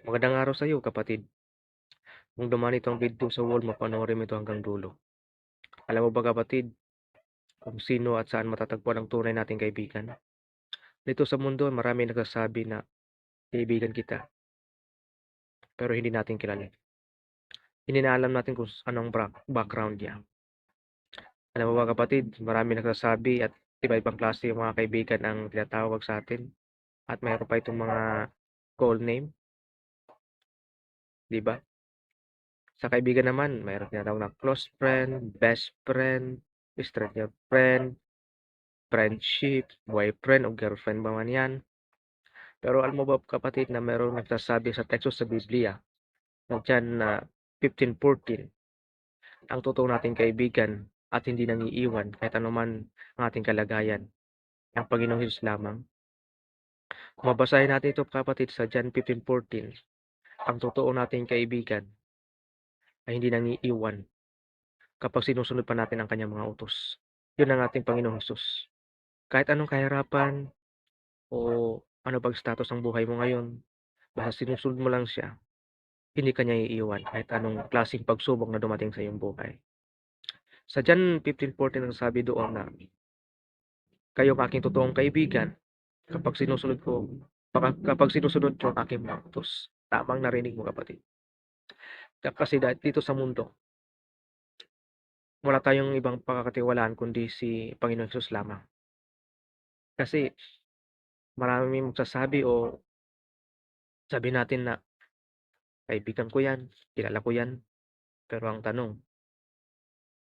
Magandang araw sa'yo kapatid. Kung dumaan itong video sa wall mo, panoorin mo ito hanggang dulo. Alam mo ba kapatid, kung sino at saan matatagpuan ang tunay nating kaibigan? Dito sa mundo, marami nagsasabi na kaibigan kita, pero hindi natin kilala. Hindi na alam natin kung anong background niya. Alam mo ba kapatid, marami nagsasabi at iba-ibang klase yung mga kaibigan ang tinatawag sa atin. At mayroon pa itong mga call name, di ba? Sa kaibigan naman, mayroon tinatawag na close friend, best friend, stranger friend, friendship, boyfriend o girlfriend ba man yan. Pero alam mo ba kapatid na merong nagsasabi sa teksto sa Biblia, nandiyan na 15:14, ang totoo nating kaibigan at hindi nangiiwan kahit anuman ang ating kalagayan, ang Panginoong Hesus lamang. Kung babasahin natin ito kapatid sa John 15:14, ang totoo nating kaibigan ay hindi nangiiwan kapag sinusunod pa natin ang kanyang mga utos. Yun ang ating Panginoong Hesus. Kahit anong kahirapan o ano bang status ng buhay mo ngayon, basta sinusunod mo lang siya, hindi ka niya iiwan kahit anong klaseng pagsubok na dumating sa iyong buhay. Sa John 15:14 ang sabi doon na, kayo ang aking totoong kaibigan kapag sinusunod ko kapag sinusunod niyo ang aking mga utos. Tamang narinig mo kapatid. Kasi dito sa mundo, wala tayong ibang pagkakatiwalaan kundi si Panginoong Hesus lamang. Kasi maraming magsasabi o sabi natin na kaibigan ko yan, kilala ko yan. Pero ang tanong,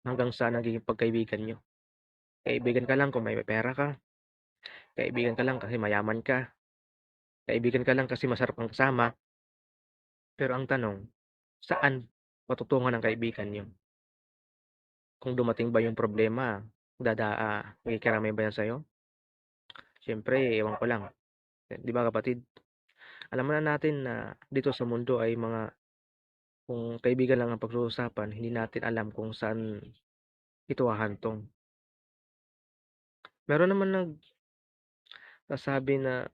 hanggang saan nagiging pagkaibigan niyo? Kaibigan ka lang kung may pera ka, kaibigan ka lang kasi mayaman ka, kaibigan ka lang kasi masarap kang kasama, pero ang tanong, saan matutungan ang kaibigan niyo? Kung dumating ba yung problema, makikiramay ba yan sa'yo? Siyempre ewan ko lang, 'di ba kapatid? Alam naman natin na dito sa mundo ay kung kaibigan lang ang pag-uusapan, hindi natin alam kung saan ito hahantong. Meron naman nagsasabi na